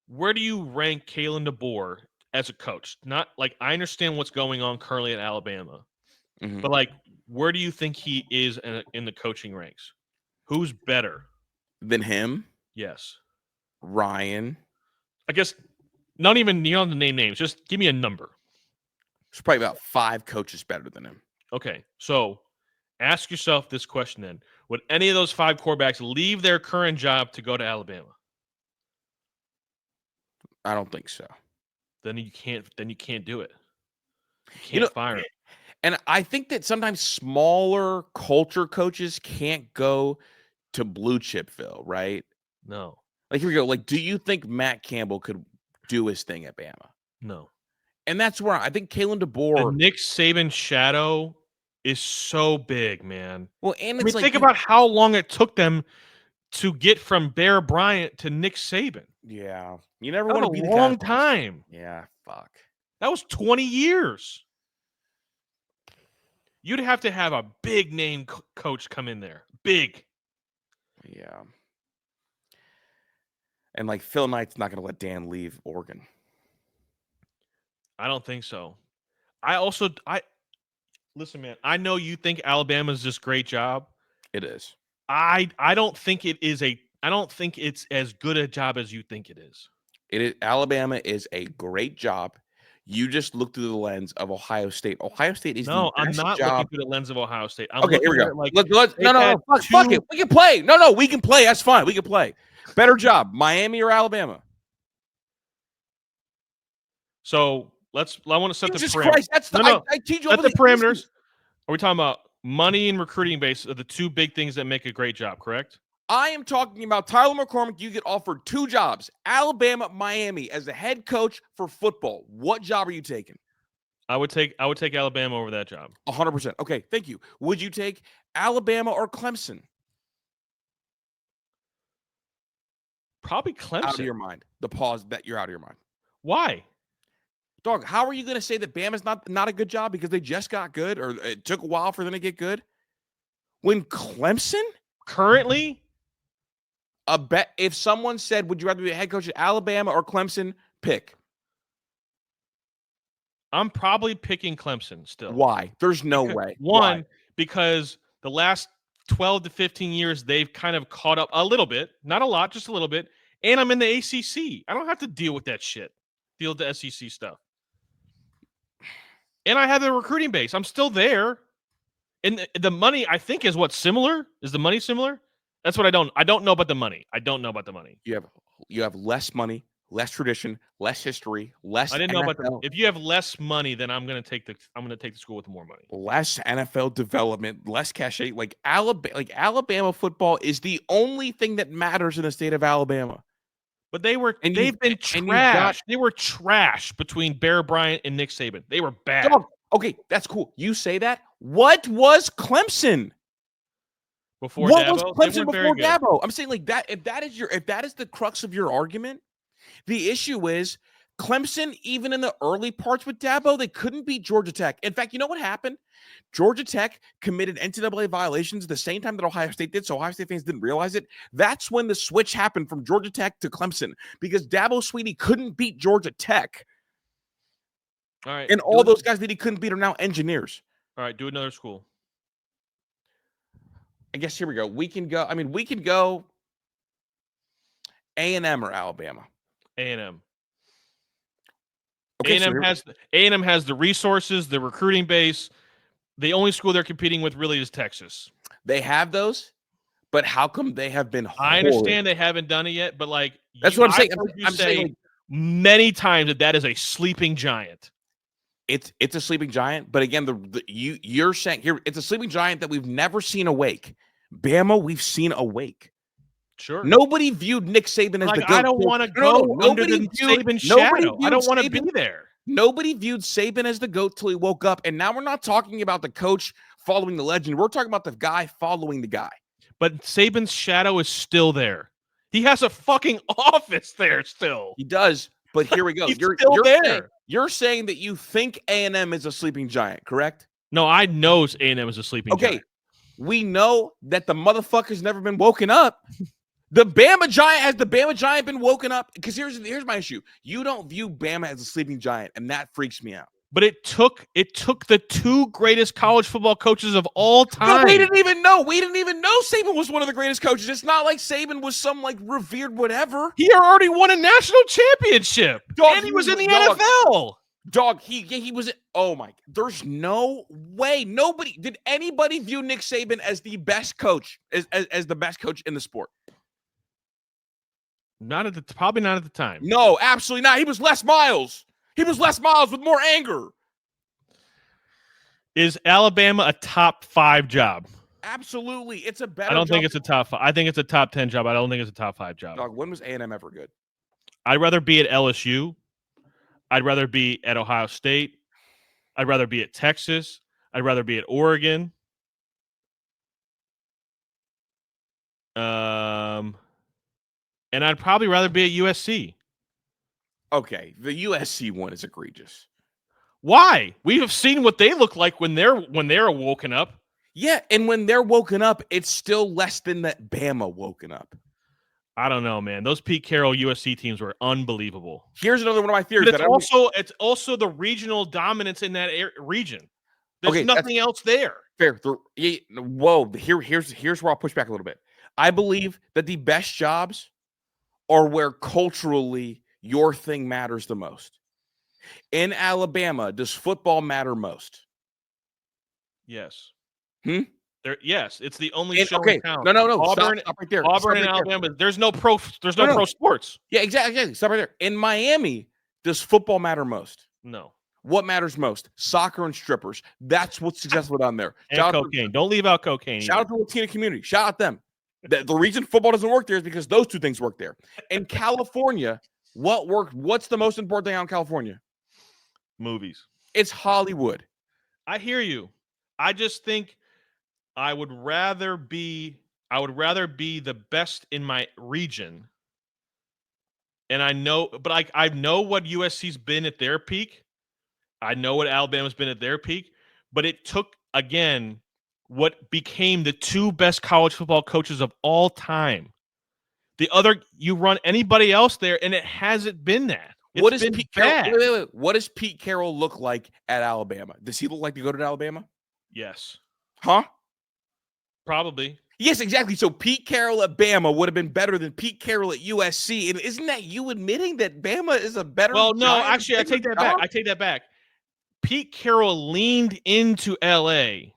Where do you rank Kalen DeBoer as a coach? Not like I understand what's going on currently at Alabama, but like where do you think he is in the coaching ranks? Who's better than him? Yes, Ryan. I guess not even you don't have to name names. Just give me a number. There's probably about 5 coaches better than him. Okay, so ask yourself this question then: would any of those 5 quarterbacks leave their current job to go to Alabama? I don't think so. Then you can't do it. You can't fire him. And I think that sometimes smaller culture coaches can't go to blue chipville, right? No. Like here we go. Like, do you think Matt Campbell could do his thing at Bama? No. And that's where I think Kalen DeBoer. The Nick Saban shadow is so big, man. Well, and it's think about how long it took them to get from Bear Bryant to Nick Saban. Yeah. You never want to be a long time. Yeah, fuck. That was 20 years. You'd have to have a big name coach come in there. Big. Yeah. And like Phil Knight's not going to let Dan leave Oregon. I don't think so. Listen, man, I know you think Alabama's this great job. It is. I don't think it is I don't think it's as good a job as you think it is. Alabama is a great job. You just look through the lens of Ohio State. Ohio State is no. The best I'm not job. looking through the lens of Ohio State. I'm okay, here we go. Like, no. Fuck it. We can play. No. We can play. That's fine. We can play. Better job, Miami or Alabama? So I want to set Jesus the parameters. Christ, that's the. No. I teach you set the parameters. Are we talking about money and recruiting base are the 2 big things that make a great job? Correct. I am talking about Tyler McCormick. You get offered 2 jobs, Alabama, Miami, as the head coach for football. What job are you taking? I would take Alabama over that job. 100%. Okay, thank you. Would you take Alabama or Clemson? Probably Clemson. Out of your mind. The pause that you're out of your mind. Why? Dog, how are you going to say that Bama's not a good job because they just got good, or it took a while for them to get good? When Clemson? Currently? If someone said, would you rather be a head coach at Alabama or Clemson, pick. I'm probably picking Clemson still. Why? There's no way. One, Why? because the last 12 to 15 years, they've kind of caught up a little bit. Not a lot, just a little bit. And I'm in the ACC. I don't have to deal with that shit. Deal with the SEC stuff. And I have the recruiting base. I'm still there. And the money, I think, is what's similar. Is the money similar? That's what I don't know about the money. I don't know about the money. You have less money, less tradition, less history, less I didn't NFL, know about if you have less money, then I'm gonna take the school with more money. less NFL development, less cachet. Like Alabama football is the only thing that matters in the state of Alabama. But they've been trash. They were trash between Bear Bryant and Nick Saban. They were bad. Okay, that's cool. You say that. What was Clemson? Before what Dabo? was Clemson before Dabo? I'm saying like that. If that is the crux of your argument, the issue is Clemson, even in the early parts with Dabo, they couldn't beat Georgia Tech. In fact, you know what happened? Georgia Tech committed NCAA violations at the same time that Ohio State did, so Ohio State fans didn't realize it. That's when the switch happened from Georgia Tech to Clemson, because Dabo Swinney couldn't beat Georgia Tech. All right. And all those guys that he couldn't beat are now engineers. All right, do another school. I guess here we go. We can go A&M or Alabama. A&M. Okay, A&M has the resources, the recruiting base. The only school they're competing with really is Texas. They have those, but how come they have been horrid? I understand they haven't done it yet, but like that's what I'm saying. I'm saying like, many times that is a sleeping giant. It's a sleeping giant, but again, you're saying here it's a sleeping giant that we've never seen awake. Bama, we've seen awake. Sure. Nobody viewed Nick Saban as the GOAT. I don't want to go under the Saban shadow. I don't want to be there. Nobody viewed Saban as the GOAT till he woke up, and now we're not talking about the coach following the legend. We're talking about the guy following the guy. But Saban's shadow is still there. He has a fucking office there still. He does, but here we go. You're still there. You're saying that you think A&M is a sleeping giant, correct? No, I know A&M is a sleeping giant. Okay, we know that the motherfucker's never been woken up. The Bama Giant been woken up? Because here's my issue. You don't view Bama as a sleeping giant, and that freaks me out. But it took the 2 greatest college football coaches of all time. No, we didn't even know. We didn't even know Saban was one of the greatest coaches. It's not like Saban was some like revered whatever. He already won a national championship. And he was in the NFL. Dog, he was. Oh my! There's no way. Did anybody view Nick Saban as the best coach, as the best coach in the sport? Probably not at the time. No, absolutely not. He was Les Miles. He was Les Miles with more anger. Is Alabama a top 5 job? Absolutely. It's a better I don't job. think it's a top 5. I think it's a top 10 job. I don't think it's a top 5 job. Dog, when was A&M ever good? I'd rather be at LSU. I'd rather be at Ohio State. I'd rather be at Texas. I'd rather be at Oregon. And I'd probably rather be at USC. Okay, the USC one is egregious. Why? We have seen what they look like when they're woken up. Yeah, and when they're woken up, it's still less than that Bama woken up. I don't know, man. Those Pete Carroll USC teams were unbelievable. Here's another one of my theories. It's also the regional dominance in that region. There's nothing else there. Fair. Whoa. Here's where I'll push back a little bit. I believe that the best jobs are where culturally your thing matters the most. In Alabama, does football matter most? Yes. Yes, it's the only show in town. No. Auburn, stop right there. Auburn and Alabama. There's no pro sports. Yeah, exactly. Stop right there. In Miami, does football matter most? No. What matters most? Soccer and strippers. That's what's successful down there. And cocaine. Don't leave out cocaine. Shout out to the Latina community. Shout out them. The reason football doesn't work there is because those two things work there. In California, what worked? What's the most important thing out in California? Movies. It's Hollywood. I hear you. I just think I would rather be the best in my region. And I know, but I know what USC's been at their peak. I know what Alabama's been at their peak, but it took, again, what became the two best college football coaches of all time. You run anybody else there, and it hasn't been that. What It's does been Pete bad. Carroll? Wait. What does Pete Carroll look like at Alabama? Does he look like to go to Alabama? Yes. Huh? Probably. Yes, exactly. So Pete Carroll at Bama would have been better than Pete Carroll at USC. And isn't that you admitting that Bama is a better? Well, no, actually, I take that back. I take that back. Pete Carroll leaned into LA.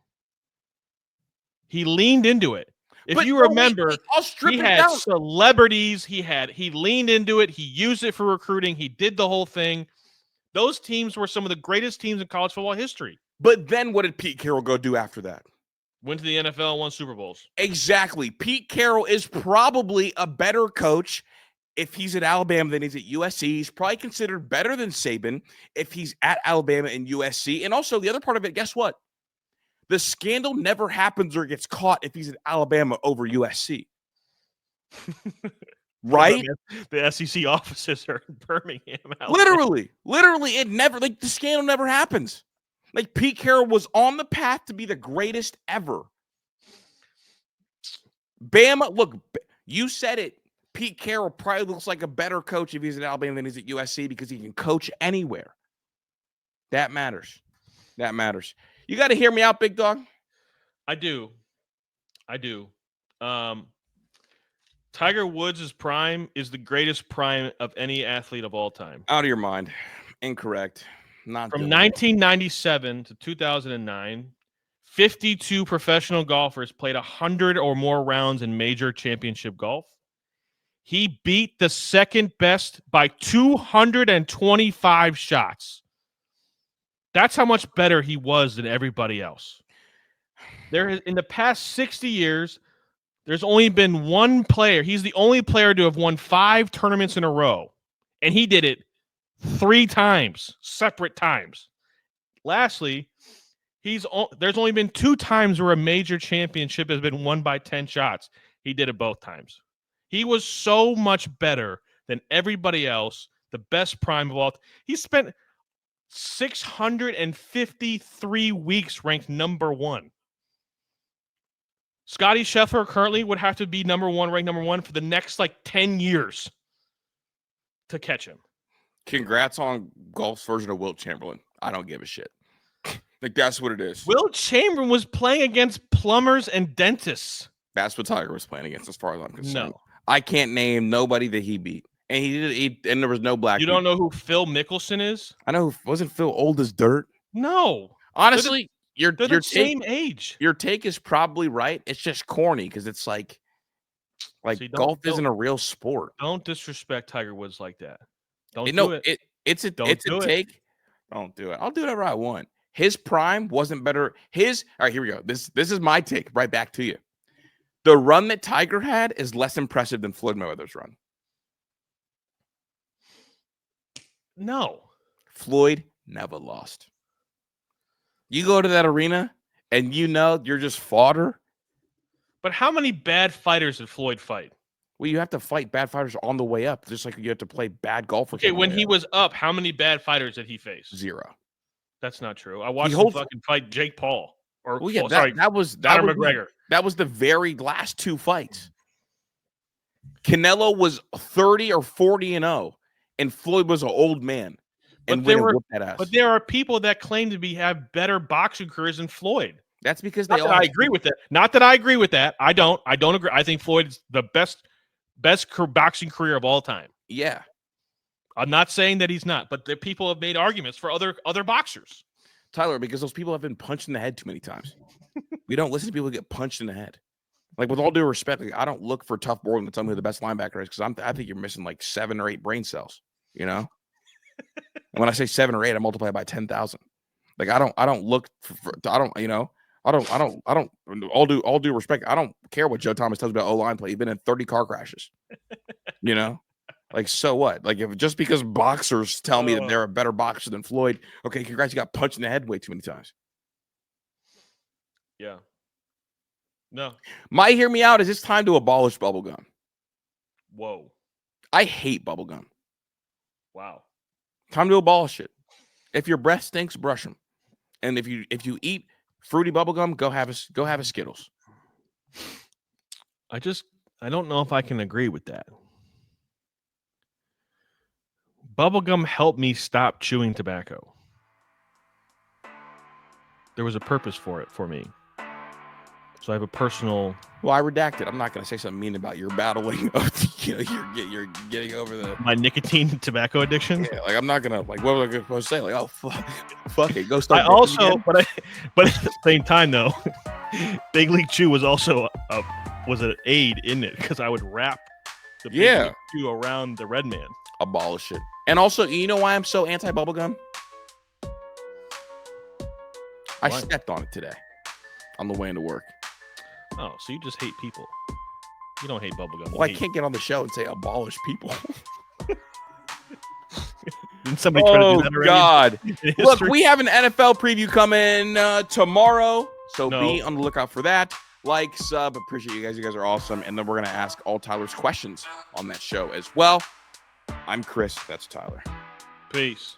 He leaned into it. If you remember, he had celebrities. He leaned into it. He used it for recruiting. He did the whole thing. Those teams were some of the greatest teams in college football history. But then what did Pete Carroll go do after that? Went to the NFL and won Super Bowls. Exactly. Pete Carroll is probably a better coach if he's at Alabama than he's at USC. He's probably considered better than Saban if he's at Alabama and USC. And also the other part of it, guess what? The scandal never happens or gets caught if he's at Alabama over USC. Right? The SEC offices are in Birmingham. Alabama. Literally, it never, like, the scandal never happens. Like, Pete Carroll was on the path to be the greatest ever. Bama, look, you said it. Pete Carroll probably looks like a better coach if he's at Alabama than he's at USC because he can coach anywhere. That matters. You got to hear me out, big dog. I do. Tiger Woods' prime is the greatest prime of any athlete of all time. Out of your mind. Incorrect. From 1997 to 2009, 52 professional golfers played 100 or more rounds in major championship golf. He beat the second best by 225 shots. That's how much better he was than everybody else. In the past 60 years, there's only been one player. He's the only player to have won 5 tournaments in a row, and he did it 3 times, separate times. Lastly, there's only been 2 times where a major championship has been won by 10 shots. He did it both times. He was so much better than everybody else, the best prime of all. He spent 653 weeks ranked number 1. Scottie Scheffler currently would have to be ranked number 1 for the next 10 years to catch him. Congrats on golf's version of Wilt Chamberlain. I don't give a shit. That's what it is. Wilt Chamberlain was playing against plumbers and dentists. That's what Tiger was playing against, as far as I'm concerned. No. I can't name nobody that he beat. And and there was no black. You don't know who Phil Mickelson is? I know. Wasn't Phil old as dirt? No. Honestly, they're the same age. Your take is probably right. It's just corny because it's like golf isn't a real sport. Don't disrespect Tiger Woods like that. Don't do it. It's a take. Don't do it. I'll do whatever I want. His prime wasn't better. All right, here we go. This is my take. Right back to you. The run that Tiger had is less impressive than Floyd Mayweather's run. No. Floyd never lost. You go to that arena and you're just fodder. But how many bad fighters did Floyd fight? Well, you have to fight bad fighters on the way up, just like you have to play bad golfers. Okay, when he was up, how many bad fighters did he face? 0. That's not true. I watched him fucking fight Jake Paul. That was McGregor. That was the very last 2 fights. Canelo was 30 or 40-0, and Floyd was an old man. And whooped that ass. But there are people that claim to have better boxing careers than Floyd. That's because I agree with that. Not that I agree with that. I don't agree. I think Floyd is the best boxing career of all time. Yeah. I'm not saying that he's not, but the people have made arguments for other boxers. Tyler, because those people have been punched in the head too many times. We don't listen to people get punched in the head. With all due respect, I don't look for Tough Borland to tell me who the best linebacker is because I think you're missing 7 or 8 brain cells, And when I say 7 or 8, I multiply it by 10,000. I don't look for I don't. All due respect. I don't care what Joe Thomas tells me about O-line play. He's been in 30 car crashes. You know, like so what? Like if just because boxers tell me that they're a better boxer than Floyd, okay, congrats, you got punched in the head way too many times. Yeah. No. My hear me out is it's time to abolish bubblegum. Whoa. I hate bubblegum. Wow. Time to abolish it. If your breath stinks, brush them. And if you eat fruity bubblegum, go have a Skittles. I don't know if I can agree with that. Bubblegum helped me stop chewing tobacco. There was a purpose for it for me. So I have a personal. Well, I redacted. I'm not going to say something mean about your battling. You're getting over my nicotine tobacco addiction. Yeah, like I'm not gonna like. What was I supposed to say? Like, oh fuck it, go start. I also, but at the same time though, Big League Chew was also was an aid in it because I would wrap the Big League Chew around the Red Man. Abolish it. And also, you know why I'm so anti bubblegum? I stepped on it today on the way into work. Oh, so you just hate people. You don't hate bubblegum. Well, I can't get on the show and say abolish people. Didn't somebody try to do that already? God. Look, we have an NFL preview coming tomorrow, so be on the lookout for that. Like, sub, appreciate you guys. You guys are awesome. And then we're going to ask all Tyler's questions on that show as well. I'm Chris. That's Tyler. Peace.